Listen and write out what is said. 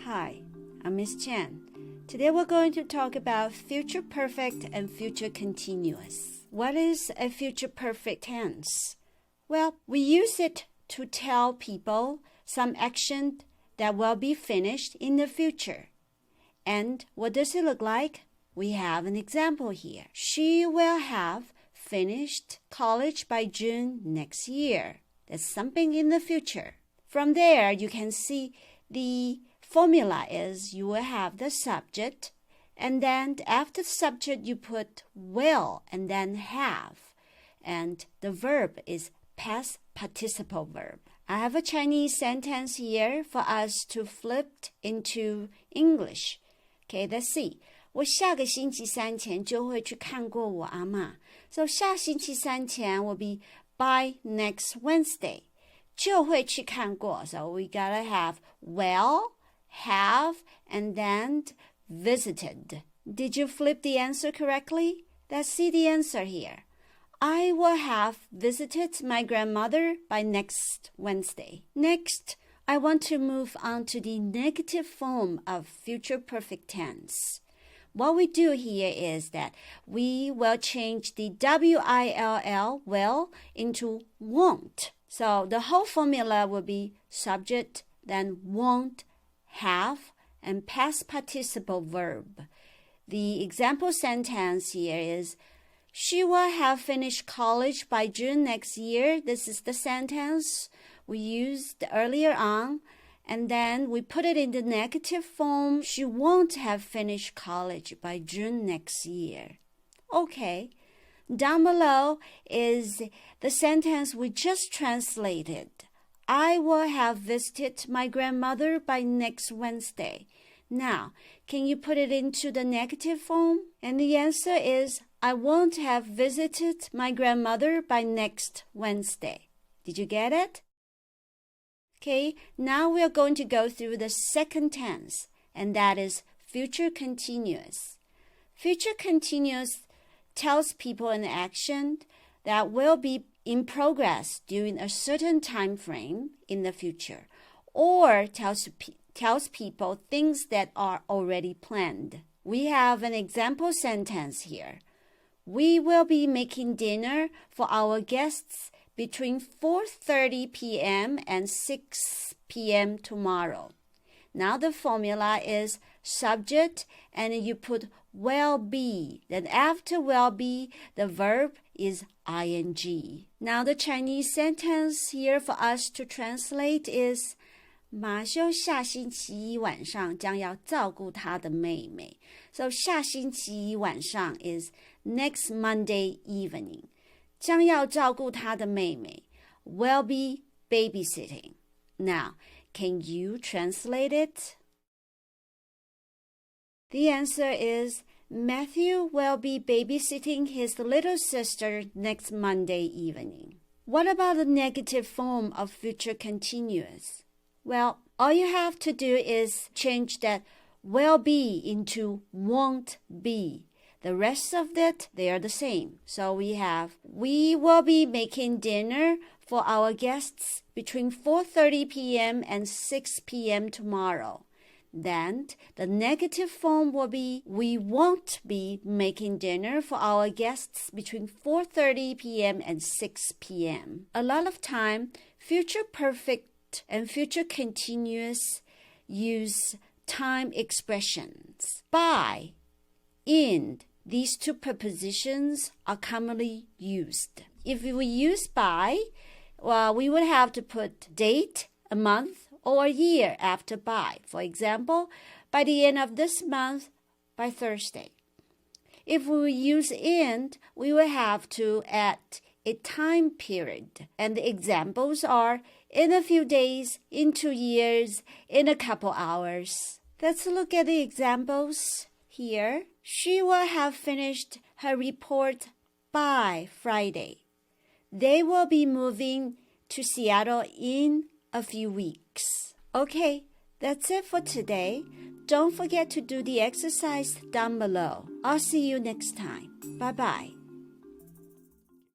Hi, I'm Miss Chen. Today we're going to talk about future perfect and future continuous. What is a future perfect tense? Well, we use it to tell people some action that will be finished in the future. And what does it look like? We have an example here. She will have finished college by June next year. That's something in the future. From there, you can see the formula is you will have the subject, and then after the subject, you put will and then have. And the verb is past participle verb. I have a Chinese sentence here for us to flip into English. Okay, let's see. 我下个星期三前就会去看过我阿嬷. So 下星期三前 will be by next Wednesday. 就会去看过. So we gotta have will, have, and then visited. Did you flip the answer correctly? Let's see the answer here. I will have visited my grandmother by next Wednesday. Next, I want to move on to the negative form of future perfect tense. What we do here is that we will change the will into won't. So the whole formula will be subject, then won't, have, and past participle verb. The example sentence here is, she will have finished college by June next year. This is the sentence we used earlier on. And then we put it in the negative form. She won't have finished college by June next year. Okay. Down below is the sentence we just translated. I will have visited my grandmother by next Wednesday. Now, can you put it into the negative form? And the answer is, I won't have visited my grandmother by next Wednesday. Did you get it? Okay, now we are going to go through the second tense, and that is future continuous. Future continuous tells people an action that will be in progress during a certain time frame in the future, or tells people things that are already planned. We have an example sentence here. We will be making dinner for our guests between 4:30 p.m. and 6 p.m. tomorrow. Now the formula is subject, and you put will be. Then after will be, the verb is ing. Now the Chinese sentence here for us to translate is,马修下星期一晚上将要照顾他的妹妹. So 下星期一晚上 is next Monday evening. 将要照顾他的妹妹 will be babysitting. Now, can you translate it? The answer is, Matthew will be babysitting his little sister next Monday evening. What about the negative form of future continuous? Well, all you have to do is change that will be into won't be. The rest of it, they are the same. So we have, we will be making dinner for our guests between 4:30 p.m. and 6 p.m. tomorrow. Then the negative form will be, we won't be making dinner for our guests between 4:30 p.m. and 6 p.m. A lot of time, future perfect and future continuous use time expressions. By, in, these two prepositions are commonly used. If we use by, well, we would have to put date, a month, or a year after by. For example, by the end of this month, by Thursday. If we use in, we will have to add a time period. And the examples are in a few days, in 2 years, in a couple hours. Let's look at the examples here. She will have finished her report by Friday. They will be moving to Seattle in a few weeks. Okay, that's it for today. Don't forget to do the exercise down below. I'll see you next time. Bye-bye.